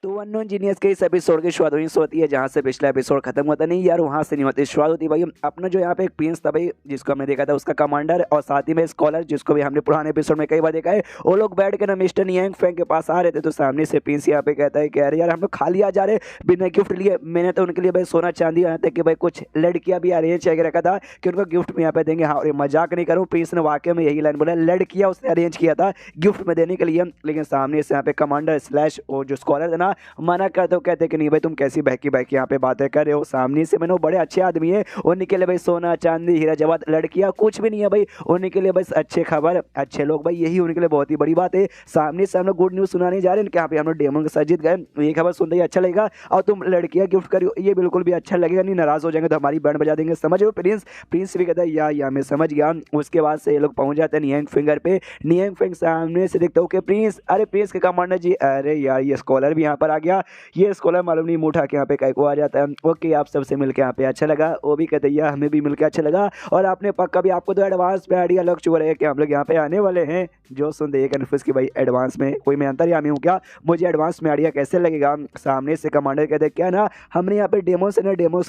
तो unknown genius के इस एपिसोड की शुरुआत वहीं से होती है जहाँ से पिछला एपिसोड खत्म होता नहीं यार, वहाँ से नहीं होती। शुरुआत होती भाई अपना जो यहाँ पे एक प्रिंस था भाई, जिसको हमने देखा था उसका कमांडर, और साथ ही में स्कॉलर जिसको भी हमने पुराने एपिसोड में कई बार देखा है। वो लोग बैठ के ना मिस्टर नियांग फेंग के पास आ रहे थे, तो सामने से प्रिंस यहाँ पे कहता है कि अरे यार हम लोग खाली आ जा रहे बिना गिफ्ट लिए। मैंने तो उनके लिए भाई सोना चांदी यहाँ तक कि भाई कुछ लड़कियां भी अरेंज करके रखा था कि उनको गिफ्ट में यहाँ पे देंगे। हाँ, और मजाक नहीं करूँ, प्रिंस ने वाकई में यही लाइन बोला, लड़कियां उसने अरेंज किया था गिफ्ट में देने के लिए। लेकिन सामने से यहाँ पे कमांडर स्लैश वो जो स्कॉलर था ना मना करते, तो कहते कि नहीं भाई तुम कैसी बहकी बहकी यहाँ पे बातें कर रहे हो। सामने से मैंने वो बड़े अच्छे आदमी है, उन्हीं के लिए भाई सोना चांदी हीरा जवाहरात लड़कियां कुछ भी नहीं है भाई, उन्हीं के लिए बस अच्छे खबर अच्छे लोग भाई, यही उनके लिए बहुत ही बड़ी बात है। सामने से हम लोग गुड न्यूज सुनाने जा रहे हैं कि यहाँ पे हम लोग डेमन के साथ जीत गए, ये खबर सुनते ही अच्छा लगेगा। और तुम लड़कियां गिफ्ट करियो, ये बिल्कुल भी अच्छा लगेगा नहीं, नाराज हो जाएंगे तो हमारी बैंड बजा देंगे, समझ लो प्रिंस। प्रिंस भी कहता है या मैं समझ गया। उसके बाद से ये लोग पहुंच जाते हैं नियांग फिंगर पे। नियांग फिंग सामने से देखता हूँ कि प्रिंस, अरे प्रिंस के कमांडर जी, अरे यार ये स्कॉलर भी यहाँ पर आ गया। ये स्कॉलर मालूम नहीं मुंह उठा के यहाँ पे को आ जाता है। ओके, आप सबसे मिलकर यहाँ पे अच्छा लगा। वो भी कहते हैं हमें भी मिलकर अच्छा लगा, और आपने पक्का भी आपको तो एडवांस में आइडिया लग चुका है कि हम लोग यहाँ पे आने वाले हैं। जो सुनते ये कन्फ्यूज कि भाई एडवांस में कोई मैं अंतर्यामी हूँ क्या, मुझे एडवांस में आइडिया कैसे लगेगा। सामने से कमांडर कहते क्या ना, हमने यहाँ पे डेमो से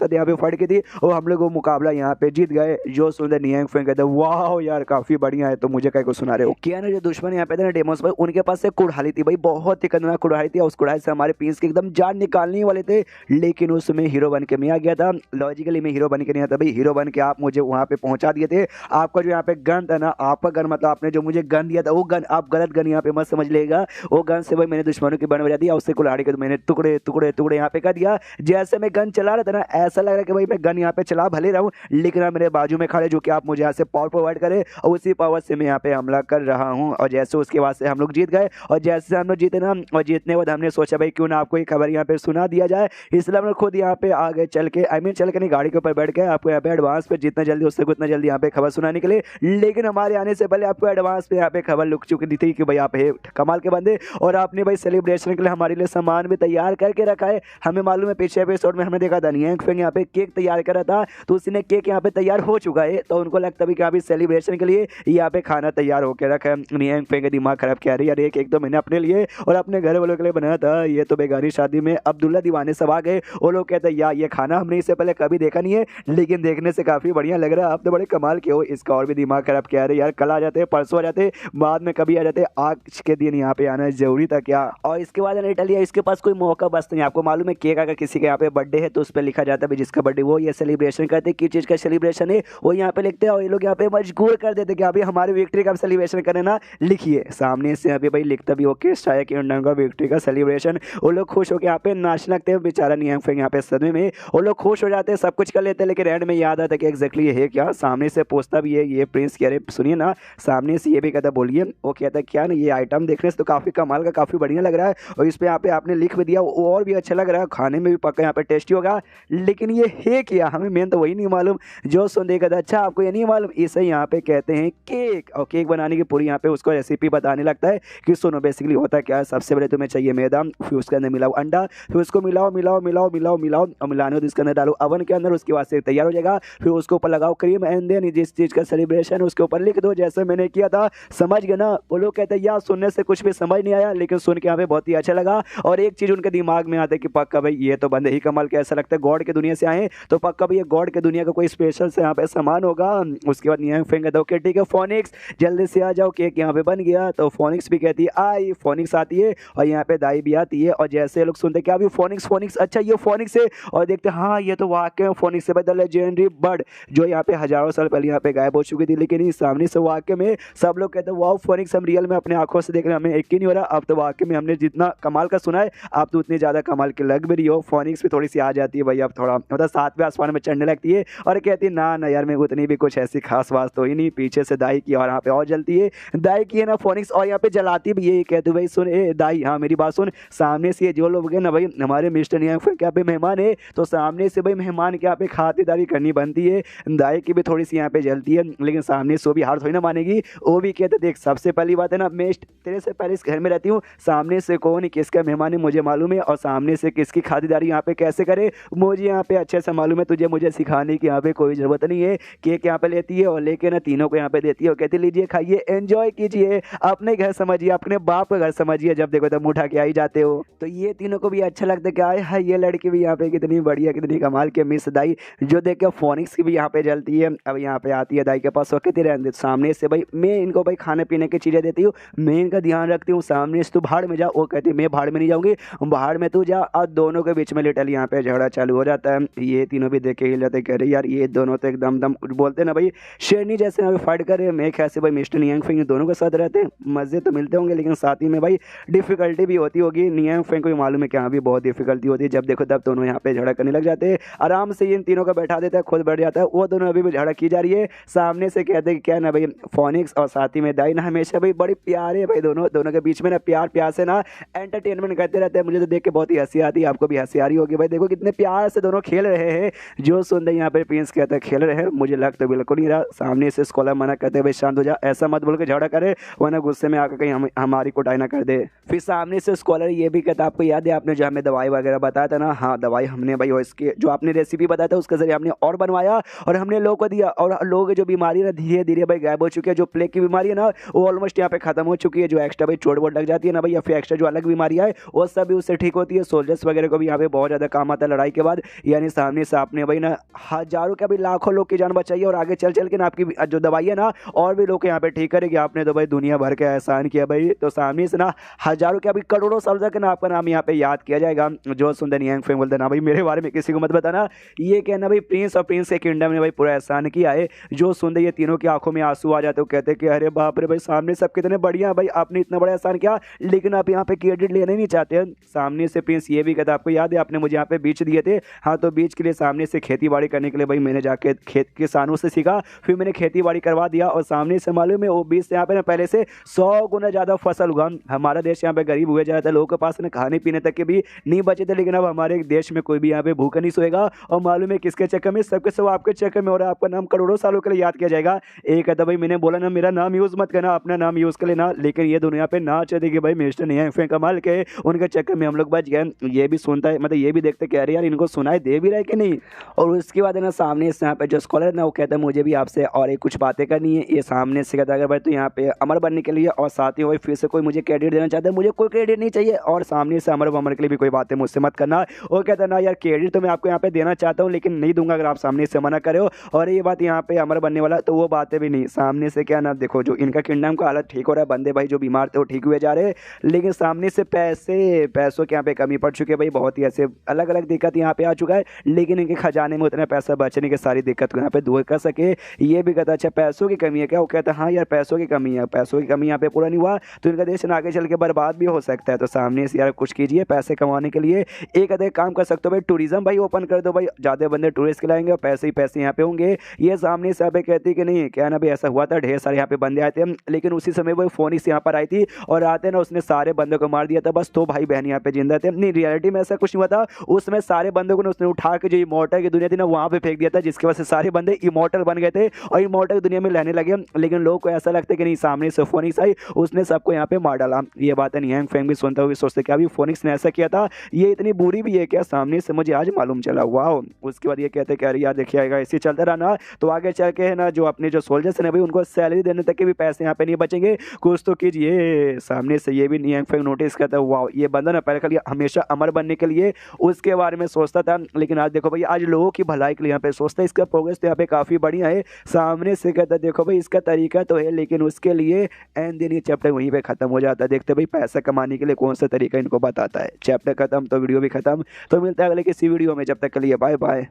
यहाँ पे फाइट की थी और हम लोग वो मुकाबला यहाँ पे जीत गए। जो सुनते नियांग फेंग कहते वाह यार काफी बढ़िया है, तो मुझे कहीं को सुना रहे हो क्या ना। जो दुश्मन यहाँ पे थे ना डेमोस भाई, उनके पास से कुड़ाली थी भाई, बहुत ही खतरनाक कुड़ाली थी। उस कुड़ाली से हमारे प्रिंस की एकदम जान निकालने वाले थे, लेकिन उसमें हीरो बन के मैं आ गया था। लॉजिकली मैं हीरो बन के नहीं आता भाई, हीरो बन के आप मुझे वहां पे पहुंचा दिए थे। आपका जो यहाँ पे गन था ना, आपका गन मतलब आपने जो मुझे गन दिया था वो गन आप गलत गन यहाँ पे मत समझ लेगा। वो गन से भाई मैंने दुश्मनों की बन बजा दिया, उससे कुल्हाड़ी के तो मैंने टुकड़े टुकड़े टुकड़े यहाँ पे कर दिया। जैसे मैं गन चला रहा था ना, ऐसा लग रहा है कि भाई मैं गन यहाँ पे चला भले रहा हूँ, लेकिन आप मेरे बाजू में खड़े जो कि आप मुझे यहाँ से पावर प्रोवाइड करे, और उसी पावर से मैं यहाँ पे हमला कर रहा हूँ। और जैसे उसके बाद से हम लोग जीत गए, और जैसे हम लोग जीते ना, और जीतने के बाद हमने सोचा भाई क्यों ना आपको ये खबर यहाँ पे सुना दिया जाए, इसलिए हम लोग खुद यहाँ पे आगे चल के चल के नहीं गाड़ी के ऊपर बैठ के आपको यहाँ पे एडवांस पे जितना जल्दी उससे उतना जल्दी यहाँ पे खबर सुनाने के लिए। लेकिन हमारे आने से पहले आपको एडवांस पे यहाँ पे खबर लुक चुकी थी कि भाई आप है कमाल के बंदे, और आपने भाई सेलिब्रेशन के लिए हमारे लिए सामान भी तैयार करके रखा है। हमें मालूम है पिछले एपिसोड में हमने देखा था नियांग फेंग यहाँ पे केक तैयार करा था, तो उसने केक यहाँ पे तैयार हो चुका है, तो उनको लगता भी कि अभी सेलिब्रेशन के लिए यहाँ पे खाना तैयार होकर रखा है। नियांग फेंग का दिमाग खराब किया, रही यार एक केक तो मैंने अपने लिए और अपने घर वालों के लिए बनाया था, ये तो बेगानी शादी में अब्दुल्ला दीवाने सब आ गए। वो लोग कहते हैं यार ये खाना हमने इससे पहले कभी देखा नहीं है, लेकिन देखने से काफी बढ़िया लग रहा है, आप तो बड़े कमाल के हो। इसका और भी दिमाग खराब किया, रहे यार कल आ जाते, परसों आ जाते, बाद में कभी आ जाते, आज के दिन यहाँ पे आना जरूरी था क्या। और इसके बाद इटालिया इसके पास कोई मौका बस नहीं। आपको मालूम है केक अगर किसी के यहाँ पे बर्थडे है तो उस पर लिखा जाता है जिसका बर्थडे वो ये सेलिब्रेशन करते, किस चीज का सेलिब्रेशन है वो यहाँ पे लिखते हैं, और ये लोग यहाँ पे मजबूर कर देते कि अभी हमारी विक्ट्री का सेलिब्रेशन करना ना, लिखिए। सामने से यहाँ पे भाई लिखता भी ओके शायद कि का विक्ट्री का सेलिब्रेशन। वो लोग खुश होकर यहाँ पे नाचने लगते हैं, बेचारा नियांग फेंग यहाँ पे सदमे में, वो लोग खुश हो जाते हैं, सब कुछ कर लेते हैं, लेकिन एंड में याद आता है कि एग्जैक्टली ये है क्या। सामने से पूछता भी है ये प्रिंस, कह रहे सुनिए ना, सामने से ये भी कहता बोलिए। वो कहता है क्या ना, ये आइटम देखने से तो काफी कमाल का काफी बढ़िया लग रहा है, और इस पे यहाँ पे आपने लिख भी दिया वो और भी अच्छा लग रहा है, खाने में भी पक्का यहाँ पे टेस्टी होगा, लेकिन ये है क्या, हमें मेन तो वही नहीं मालूम। जो सुन देखा अच्छा आपको ये नहीं मालूम, इसे यहाँ पे कहते हैं केक, और केक बनाने की पूरी यहाँ पे उसको रेसिपी बताने लगता है कि सुनो बेसिकली होता क्या है। सबसे पहले तुम्हें चाहिए मैदा, फिर उसके अंदर मिलाओ अंडा, फिर उसको मिलाओ मिलाओ मिलाओ मिलाओ मिलाओ, और मिलाने इसके अंदर डालो अवन के अंदर, उसके बाद से तैयार हो जाएगा। फिर उसके ऊपर लगाओ क्रीम, एंड देन जिस चीज का सेलिब्रेशन उसके ऊपर लिख दो, जैसे मैंने किया था, समझ गए ना। वो लोग कहते हैं यार सुनने से कुछ भी समझ नहीं आया, लेकिन सुन के यहाँ पे बहुत ही अच्छा लगा। और एक चीज उनके दिमाग में आता है कि पक्का भाई ये तो बंदे ही कमाल के, ऐसा लगता है गॉड के दुनिया से आए, तो पक्का भाई ये गॉड के दुनिया का कोई स्पेशल से यहाँ पे सामान होगा। उसके बाद नियांग फेंग कहता ओके ठीक है फोनिक्स जल्दी से आ जाओ, केक यहाँ पे बन गया। तो फोनिक्स भी कहती है आई, फोनिक्स आती है, और यहाँ पे दाई भी आती है, और जैसे लोग सुनते क्या अभी फोनिक्स फोनिक्स अच्छा ये फोनिक्स है, और देखते हाँ ये तो वाकई में फोनिक्स है, बदल लेजेंडरी बर्ड जो यहाँ पे हजारों साल पहले यहाँ पे गायब हो चुकी थी, लेकिन इस सामने से वाकई में सब लोग कहते हैं वाओ फोनिक्स हम रियल में अपने आंखों से देख रहे हैं, हमें यकीन नहीं हो रहा। अब तो वाकई में हमने जितना कमाल का सुना है आप तो उतनी ज्यादा कमाल की लग भी रही हो। फोनिक्स भी थोड़ी सी आ जाती है भाई, अब थोड़ा मतलब सातवें आसमान में चढ़ने लगती है, और कहती है ना ना यार मैं उतनी भी कुछ ऐसी खास बात तो ही नहीं। पीछे से दाई की और यहाँ पे और जलती है, दाई की है ना फोनिक्स, और यहाँ पे जलाती भी ये कहते भाई सुन ए दाई, हाँ मेरी बात सुन, सामने से ये जो लोग हैं ना भाई हमारे मिस्टर नियांग फेंग क्या पे मेहमान है, तो सामने से भाई मेहमान के यहाँ पे खातिरदारी करनी बनती है। दाई की भी थोड़ी सी यहाँ पे जलती है, लेकिन सामने से वो भी हार थोड़ी ना मानेगी। वो भी कहते देख सबसे पहली बात है ना मैं तेरे से पहले इस घर में रहती हूँ, सामने से कौन किसका मेहमान है मुझे मालूम है, और सामने से किसकी खातिरदारी यहाँ पे कैसे करे मुझे यहाँ पे अच्छे से मालूम है, तुझे मुझे सिखाने की यहाँ पे कोई जरूरत नहीं है। केक यहाँ पे लेती है और लेके ना तीनों को यहाँ पे देती है, और कहती लीजिए खाइए एंजॉय कीजिए, अपने घर समझिए, अपने बाप का घर समझिए, जब देखो तब उठा के आई जाते हो। तो ये तीनों को भी अच्छा लगता है कि आए हाय ये लड़की भी यहाँ पे कितनी बढ़िया कितनी कमाल के मिस दाई, जो देख के फोनिक्स की भी यहाँ पे जलती है। अब यहाँ पे आती है दाई के पास, वो कहती रहने सामने से भाई मैं इनको भाई खाने पीने की चीज़ें देती हूँ, मैं इनका ध्यान रखती हूँ, सामने से तू भाड़ में जा। वो कहती है मैं भाड़ में नहीं जाऊँगी, भाड़ में तू जा। और दोनों के बीच में लिटल यहाँ पे झगड़ा चालू हो जाता है। ये तीनों भी देख के हिल जाते, कह रहे यार ये दोनों तो एकदम दम बोलते ना भाई शेरनी जैसे यहाँ पे फाइट करे। मैं कैसे भाई मिस्टर नियांग फेंग दोनों के साथ रहते हैं, मज़े तो मिलते होंगे लेकिन साथ ही में भाई डिफिकल्टी भी होती होगी। नियांग फेंग को भी मालूम है कि यहाँ भी बहुत डिफिकल्टी होती है। जब देखो तब दोनों यहाँ पे झगड़ा करने लग जाते हैं, आराम से इन तीनों को बैठा देता है, खुद बैठ जाता है। वो दोनों अभी भी झगड़ा की जा रही है। सामने से कहते हैं कि क्या ना भाई फोनिक्स और साथ ही में दाई ना हमेशा भाई बड़ी प्यारे भाई दोनों के बीच में ना प्यार से ना एंटरटेनमेंट करते रहते हैं। मुझे तो देख के बहुत ही हंसी आती है, आपको भी हंसी आ रही होगी। भाई देखो कितने प्यार से दोनों खेल रहे हैं। जो सुन यहाँ पे प्रिंस कहते हैं खेल रहे हैं, मुझे लग तो बिल्कुल नहीं रहा। सामने से स्कॉलर मना करते भाई शांत हो जा, ऐसा मत बोल के झगड़ा करे वरना गुस्से में आकर कहीं हमारी कुटाई ना कर दे। फिर सामने से स्कॉलर ये भी कहता आपको याद है आपने जो हमें दवाई वगैरह बताया था ना, हाँ दवाई हमने भाई इसके जो आपने रेसिपी बताया था उसके जरिए हमने और बनवाया और हमने लोगों को दिया। और लोगों की जो बीमारी है ना धीरे धीरे भाई गायब हो चुकी है। जो प्लेग की बीमारी है ना वो ऑलमोस्ट यहाँ पे खत्म हो चुकी है। जो एक्स्ट्रा भाई चोट वोट लग जाती है ना भाई या फिर एक्स्ट्रा जो अलग बीमारियाँ है वो सब भी उससे ठीक होती है। सोल्जर्स वगैरह को भी यहाँ पे बहुत ज़्यादा काम आता है लड़ाई के बाद। यानी सामने से आपने भाई ना हजारों क्या भी लाखों लोग की जान बचाई है और आगे चल चल के ना आपकी जो दवाई है ना और भी लोग यहाँ पे ठीक करेगी। आपने तो भाई दुनिया भर के एहसान किया भाई, तो सामने से ना हजारों क्या भी करोड़ों साल तक ना आपका नाम यहाँ पे याद किया जाएगा। जो सुंदर नियांग फेंग बोलते ना भाई मेरे बारे में किसी को मत बताना, ये कहना भाई प्रिंस और प्रिंस के किंगडम ने भाई पूरा एहसान किया है। जो सुंदर ये तीनों की आंखों में आंसू आ जाते हो, कहते हैं कि अरे बाप रे भाई सामने सब कितने बढ़िया भाई, आपने इतना बड़ा एहसान किया लेकिन आप यहाँ पे क्रेडिट लेना नहीं चाहते हैं। सामने से प्रिंस ये भी कहता आपको याद है आपने मुझे यहाँ पे बीज दिए थे, हाँ तो बीज के लिए सामने से खेती बाड़ी करने के लिए भाई मैंने जाके खेत किसानों से सीखा, फिर मैंने खेती बाड़ी करवा दिया और सामने से मालूम है वो बीज से यहाँ पे ना पहले से 100 गुना ज़्यादा फसल हुआ। हमारा देश यहाँ पे गरीब हुए जा रहा था, लोगों के पास ना खाने पीने तक के भी नहीं बचे थे, लेकिन अब हमारे देश में कोई भी यहाँ पे भूखा नहीं सोएगा। और मालूम है किसके चक्कर में, सबके सब आपके चक्कर में, और आपका नाम करोड़ों सालों के लिए याद किया जाएगा। एक कहता भाई मैंने बोला ना मेरा नाम यूज़ मत करना, अपना नाम यूज़ कर लेना, लेकिन ये दुनिया पे ना चाहते कि भाई मिस्टर नियांग फेंग कमाल के उनके चक्कर में हम लोग बच गए। ये भी सुनता है, मतलब ये भी देखते कह रहे यार इनको सुनाई दे भी रहा है कि नहीं। और उसके बाद है ना सामने से यहाँ पे जो स्कॉलर है ना वो कहता है मुझे भी आपसे और एक कुछ बातें करनी है। ये सामने से कहता है अगर भाई तो यहाँ पे अमर बनने के लिए और साथ ही भाई फिर से कोई मुझे क्रेडिट देना चाहता है, मुझे कोई क्रेडिट नहीं चाहिए और सामने से अमर के लिए भी कोई बातें मुझसे मत करना। वो कहता है ना यार क्रेडिट तो मैं आपको यहाँ पे देना चाहता हूँ लेकिन नहीं दूंगा अगर आप सामने से मना करे हो। और ये बात यहाँ पे अमर बनने वाला तो वो बातें भी नहीं। सामने से क्या ना देखो जो इनका किंगडम का हालत ठीक हो रहा है, बंदे भाई जो बीमार थे वो ठीक हुए जा रहे हैं, लेकिन सामने से पैसों के यहाँ पे कमी पड़ चुकी है भाई। बहुत ही ऐसे अलग अलग दिक्कत यहाँ पे आ चुका है, लेकिन इनके खजाने में उतना पैसा बचने की सारी दिक्कत को यहाँ पे दूर कर सके। ये भी कहता अच्छा पैसों की कमी है क्या, वो कहता हाँ यार पैसों की कमी है, पैसों की कमी यहाँ पे पूरा नहीं हुआ तो इनका देश आगे चल के बर्बाद भी हो सकता है। तो सामने से यार कुछ कीजिए पैसे कमाने के लिए। एक अधिक काम कर सकते हो भाई, टूरिज्म भाई ओपन कर दो भाई, ज़्यादा बंदे टूरिस्ट के लाएंगे और पैसे ही पैसे यहाँ पे होंगे। ये सामने से यहाँ कहती कि नहीं क्या ना भाई ऐसा हुआ था, ढेर सारे यहाँ पे बंदे आए थे लेकिन उसी समय वो फोनिक्स यहाँ पर आई थी और आते ना उसने सारे बंदों को मार दिया था, बस तो भाई बहन यहाँ पे जिंदा थे। नहीं रियलिटी में ऐसा कुछ नहीं हुआ था, उसमें सारे बंदों को उसने उठा के जो इमॉर्टल की दुनिया थी ना वहाँ पे फेंक दिया था, जिसकी वजह से सारे बंदे इमॉर्टल बन गए थे और इमॉर्टल दुनिया में रहने लगे। लेकिन लोगों को ऐसा लगता है कि नहीं सामने से फोनिक्स आई उसने सबको यहाँ पे मार डाला। ये बात है नियांग फेंग भी सुनता हुआ सोचते क्या अभी फोनिक्स ने ऐसा किया था, ये इतनी बुरी भी है क्या, सामने से मुझे आज मालूम चला। वाह। उसके बाद ये कहते कि अरे यार देखिएगा ऐसे चलता रहा ना तो आगे चल के है ना जो अपने जो सोल्जर्स हैं भाई उनको सैलरी देने तक के भी पैसे यहाँ पे नहीं बचेंगे, कुछ तो कीजिए। सामने से ये भी नियांग फेंग नोटिस करता है वाह ये बंदा ना पहले खाली हमेशा अमर बनने के लिए उसके बारे में सोचता था, लेकिन आज देखो भाई आज लोगों की भलाई के लिए यहाँ पे सोचता है, इसका प्रोग्रेस तो यहाँ पे काफ़ी बढ़िया है। सामने से कहता देखो भाई इसका तरीका तो है लेकिन उसके लिए एंड दिन ये चैप्टर वहीं पे खत्म हो जाता है। देखते भाई पैसा कमाने के लिए कौन सा तरीका इनको बताता है। चैप्टर खत्म तो वीडियो भी खत्म। तो मिलता है अगले किसी वीडियो में, जब तक के लिए बाय बाय।